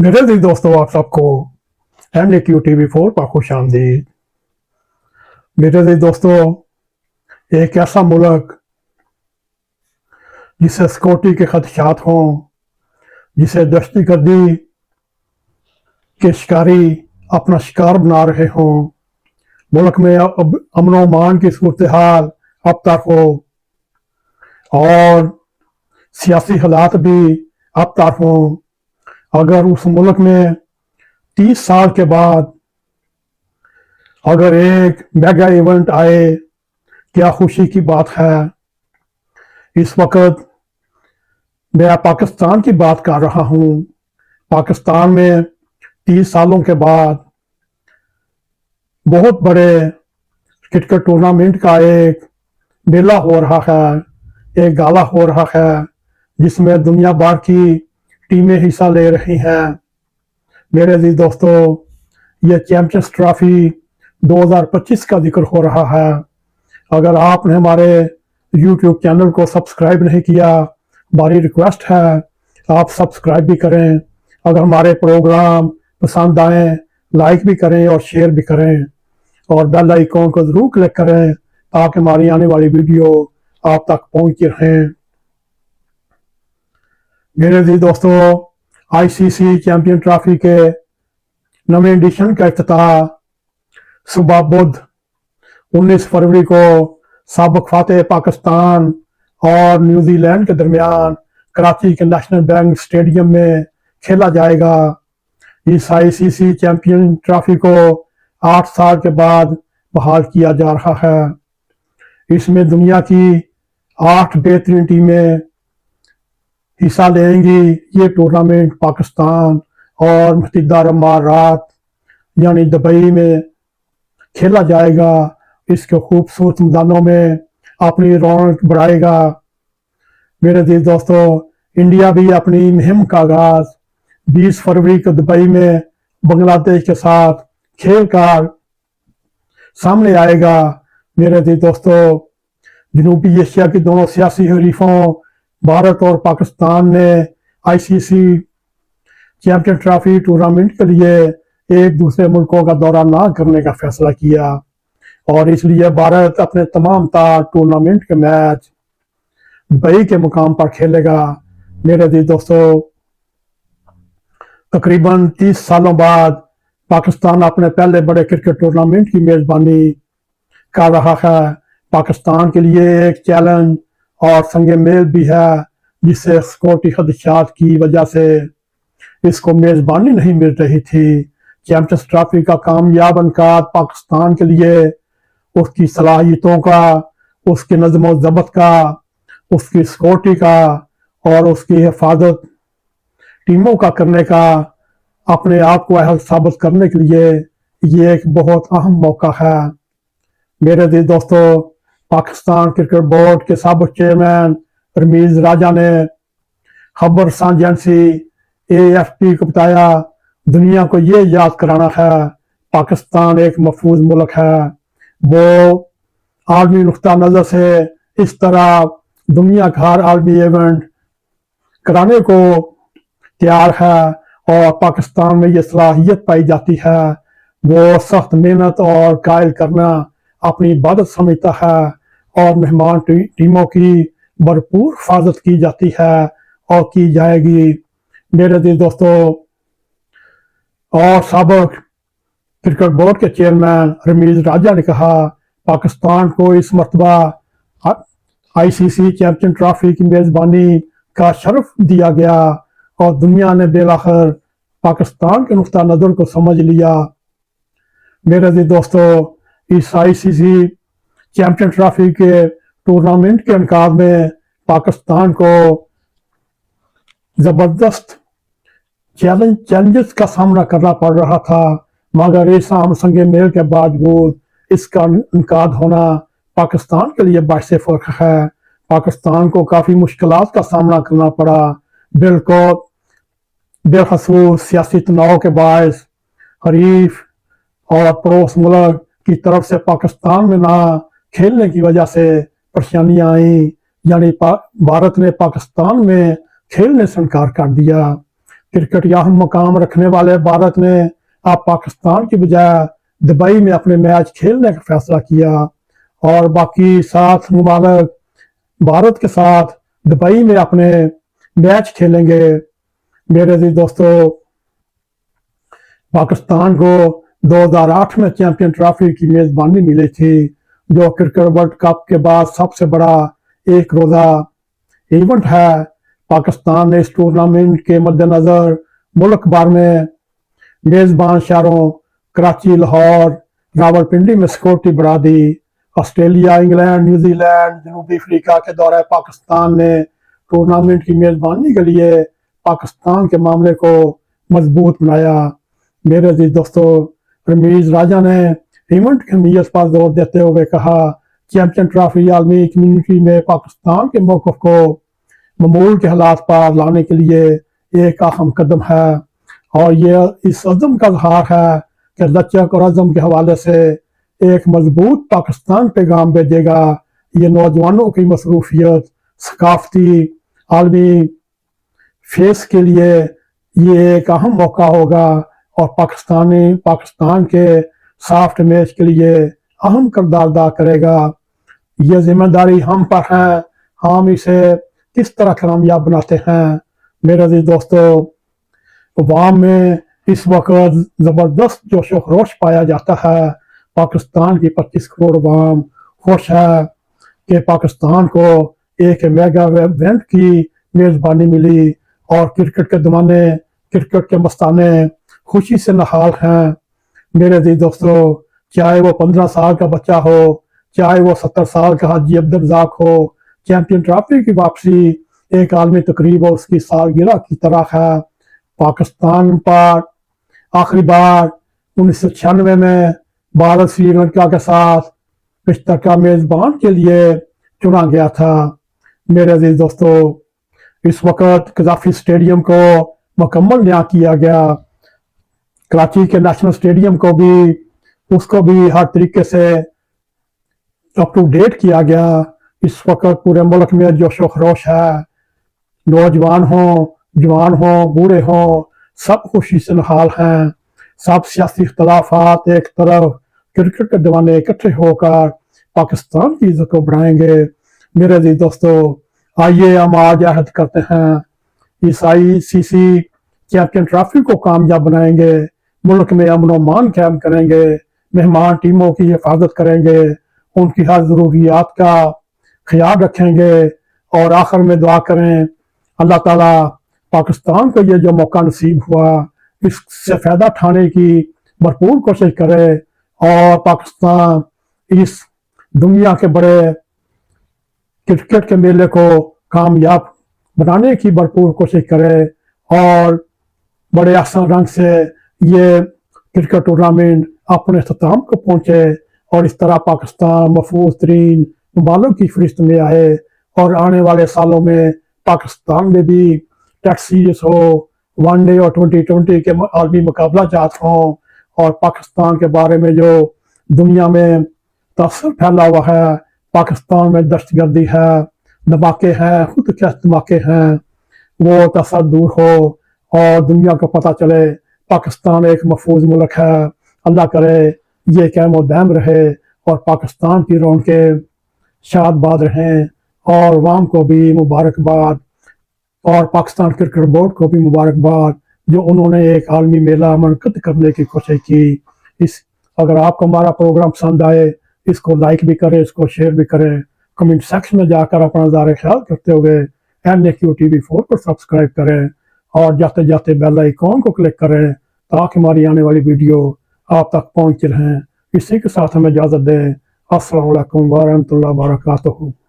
मेरे जी दोस्तों, आप सबको NAQ TV4 पर खुश आमदीद। मेरे जी दोस्तों, एक ऐसा मुल्क जिसे सिक्योरिटी के खदशात हों, जिसे दहशतगर्दी के शिकारी अपना शिकार बना रहे हों, मुल्क में अब अमन व अमान की सूरत हाल अब तक हो और सियासी हालात भी अब तक हों, अगर उस मुल्क में 30 साल के बाद अगर एक मेगा इवेंट आए, क्या खुशी की बात है। इस वक्त मैं पाकिस्तान की बात कर रहा हूँ। पाकिस्तान में 30 सालों के बाद बहुत बड़े क्रिकेट टूर्नामेंट का एक मेला हो रहा है, एक गाला हो रहा है, जिसमें दुनिया भर की टीमें हिस्सा ले रही हैं। मेरे जी दोस्तों, ये चैंपियंस ट्रॉफी 2025 का जिक्र हो रहा है। अगर आपने हमारे YouTube चैनल को सब्सक्राइब नहीं किया, हमारी रिक्वेस्ट है आप सब्सक्राइब भी करें। अगर हमारे प्रोग्राम पसंद आए, लाइक भी करें और शेयर भी करें, और बेल आइकॉन को जरूर क्लिक करें ताकि हमारी आने वाली वीडियो आप तक पहुंचती रहें। मेरे जी दोस्तों, ICC चैंपियन ट्रॉफी के नवे एडिशन का इफ्तिताह सुबह बुध 19 फरवरी को साबिक फातेह पाकिस्तान और न्यूजीलैंड के दरमियान कराची के नेशनल बैंक स्टेडियम में खेला जाएगा। इस ICC चैंपियन ट्रॉफी को 8 साल के बाद बहाल किया जा रहा है। इसमें दुनिया की 8 बेहतरीन टीमें हिस्सा लेंगी। ये टूर्नामेंट पाकिस्तान और मुत्तहिदा अरब अमारात यानी दुबई में खेला जाएगा। इसके खूबसूरत मैदानों में अपनी रौनक बढ़ाएगा। मेरे दिल दोस्तों, इंडिया भी अपनी मुहिम का आगाज 20 फरवरी को दुबई में बांग्लादेश के साथ खेल कर सामने आएगा। मेरे दिल दोस्तों, जनूबी एशिया की दोनों सियासी हरीफों भारत और पाकिस्तान ने ICC चैंपियन ट्रॉफी टूर्नामेंट के लिए एक दूसरे मुल्कों का दौरा ना करने का फैसला किया और इसलिए भारत अपने तमाम तार टूर्नामेंट के मैच दुबई के मुकाम पर खेलेगा। मेरे दिल दोस्तों, तकरीबन 30 सालों बाद पाकिस्तान अपने पहले बड़े क्रिकेट टूर्नामेंट की मेजबानी कर रहा है। पाकिस्तान के लिए एक चैलेंज और संगे मेल भी है, जिससे सिक्योरिटी खदशात की वजह से इसको मेजबानी नहीं मिल रही थी। चैंपियंस ट्रॉफी का कामयाब इनकाद पाकिस्तान के लिए उसकी सलाहियतों का, उसके नज़्म ज़ब्त का, उसकी सिक्योरिटी का और उसकी हिफाजत टीमों का करने का, अपने आप को अहल साबित करने के लिए ये एक बहुत अहम मौका है। मेरे दिल दोस्तों, पाकिस्तान क्रिकेट बोर्ड के साबिक चेयरमैन रमीज राजा ने खबर साझी एजेंसी AFP को बताया, दुनिया को ये याद कराना है पाकिस्तान एक महफूज मुल्क है। वो आलमी नुक्ता नजर से इस तरह दुनिया का हर आलमी इवेंट कराने को तैयार है और पाकिस्तान में ये सलाहियत पाई जाती है। वो सख्त मेहनत और कायल करना अपनी इबादत समझता है और मेहमान टीमों की भरपूर हिफाजत की जाती है और की जाएगी। मेरे दिल दोस्तों, और साबिक क्रिकेट बोर्ड के चेयरमैन रमीज राजा ने कहा, पाकिस्तान को इस मरतबा ICC चैंपियन ट्रॉफी की मेजबानी का शर्फ दिया गया और दुनिया ने बेलाखिर पाकिस्तान के नुक्ता नजर को समझ लिया। मेरे दिल दोस्तों, इस ICC चैंपियन ट्रॉफी के टूर्नामेंट के इनकाद में पाकिस्तान को जबरदस्त चैलेंजेस का सामना करना पड़ रहा था, मगर इस आम संगे मेल के बावजूद इसका इनकाद होना पाकिस्तान के लिए बाइसे फख्र है। पाकिस्तान को काफ़ी मुश्किलात का सामना करना पड़ा, बेखसूस सियासी तनाव के बायस हरीफ और पड़ोस मुल्क की तरफ से पाकिस्तान में ना खेलने की वजह से परेशानियां आई, यानी भारत ने पाकिस्तान में खेलने से इनकार कर दिया। کرکٹ یہاں مقام رکھنے والے بھارت نے اب پاکستان کی بجائے دبئی میں اپنے میچ کھیلنے کا فیصلہ کیا اور باقی 7 ممالک بھارت کے ساتھ دبئی میں اپنے میچ کھیلیں گے۔ میرے عزیز دوستو، پاکستان کو 2008 میں چیمپئن ٹرافی کی میزبانی ملی تھی، جو کرکٹ ورلڈ کپ کے بعد سب سے بڑا ایک روزہ ایونٹ ہے۔ پاکستان نے اس ٹورنامنٹ کے مد نظر ملک بھر میں میزبان شہروں کراچی، لاہور، راولپنڈی میں سیکورٹی بڑھا دی۔ آسٹریلیا، انگلینڈ، نیوزی لینڈ، جنوبی افریقہ کے دورہ پاکستان نے ٹورنامنٹ کی میزبانی کے لیے پاکستان کے معاملے کو مضبوط بنایا۔ میرے عزیز دوستو، رمیز راجہ نے ایونٹ کی اہمیت پر زور دیتے ہوئے کہا، چیمپئن ٹرافی عالمی کمیونٹی میں پاکستان کے موقف کو معمول کے حالات پر لانے کے لیے ایک اہم قدم ہے اور یہ اس عزم کا اظہار ہے کہ لچک اور عزم کے حوالے سے ایک مضبوط پاکستان پیغام بھیجے گا۔ یہ نوجوانوں کی مصروفیت، ثقافتی عالمی فیس کے لیے یہ ایک اہم موقع ہوگا اور پاکستان کے سافٹ میچ کے لیے اہم کردار ادا کرے گا۔ یہ ذمہ داری ہم پر ہے، ہم اسے کس طرح کامیاب بناتے ہیں۔ میرے عزیز دوستو، عوام میں اس وقت زبردست جوش و خروش پایا جاتا ہے۔ پاکستان کی 25 کروڑ عوام خوش ہے کہ پاکستان کو ایک میگا ایونٹ کی میزبانی ملی اور کرکٹ کے دیوانے، کرکٹ کے مستانے خوشی سے نہال ہیں۔ میرے عزیز دوستو، چاہے وہ 15 سال کا بچہ ہو، چاہے وہ 70 سال کا حاجی عبدالرزاق ہو، چیمپئن ٹرافی کی واپسی ایک عالمی تقریب اور اس کی سالگرہ کی طرح ہے۔ پاکستان پر آخری بار 1996 میں بھارت سری لنکا کے ساتھ مشترکہ میزبان کے لیے چنا گیا تھا۔ میرے عزیز دوستو، اس وقت قذافی اسٹیڈیم کو مکمل نیا کیا گیا۔ کراچی کے نیشنل اسٹیڈیم کو بھی ہر طریقے سے اپ ٹو ڈیٹ کیا گیا۔ اس وقت پورے ملک میں جوش و خروش ہے، نوجوان ہوں، جوان ہوں، بوڑھے ہوں، سب خوشی سے نہال ہیں۔ سب سیاسی اختلافات ایک طرف، کرکٹ کے دیوانے اکٹھے ہو کر پاکستان کی عزت کو بڑھائیں گے۔ میرے عزیز دوستو، آئیے ہم آج عہد کرتے ہیں، اس ICC چیمپئن ٹرافی کو کامیاب بنائیں گے، ملک میں امن و امان قائم کریں گے، مہمان ٹیموں کی حفاظت کریں گے، ان کی ہر ضروریات کا خیال رکھیں گے اور آخر میں دعا کریں اللہ تعالیٰ پاکستان کو یہ جو موقع نصیب ہوا اس سے فائدہ اٹھانے کی بھرپور کوشش کرے اور پاکستان اس دنیا کے بڑے کرکٹ کے میلے کو کامیاب بنانے کی بھرپور کوشش کرے اور بڑے احسن رنگ سے یہ کرکٹ ٹورنامنٹ اپنے اختتام کو پہنچے اور اس طرح پاکستان محفوظ ترین ممالک کی فہرست میں آئے اور آنے والے سالوں میں پاکستان میں بھی ٹیسٹ سیریز ہو، ون ڈے اور 2020 کے عالمی مقابلہ جات ہوں اور پاکستان کے بارے میں جو دنیا میں تاثر پھیلا ہوا ہے، پاکستان میں دہشت گردی ہے، دھماکے ہیں، خود کش دھماکے ہیں، وہ تاثر دور ہو اور دنیا کو پتہ چلے پاکستان ایک محفوظ ملک ہے۔ اللہ کرے یہ قائم و دائم رہے اور پاکستان کی رونقیں شاد باد رہیں اور عوام کو بھی مبارکباد اور پاکستان کرکٹ بورڈ کو بھی مبارکباد جو انہوں نے ایک عالمی میلہ منعقد کرنے کی کوشش کی۔ اگر آپ کو ہمارا پروگرام پسند آئے اس کو لائک بھی کریں، اس کو شیئر بھی کریں، کمنٹ سیکشن میں جا کر اپنا نظر خیال کرتے ہوئے NAQ TV4 پر سبسکرائب کریں اور جاتے جاتے بیل آئیکن کو کلک کریں تاکہ ہماری آنے والی ویڈیو آپ تک پہنچ رہیں۔ اسی کے ساتھ ہمیں اجازت دیں۔ السلام علیکم ورحمۃ اللہ وبرکاتہ۔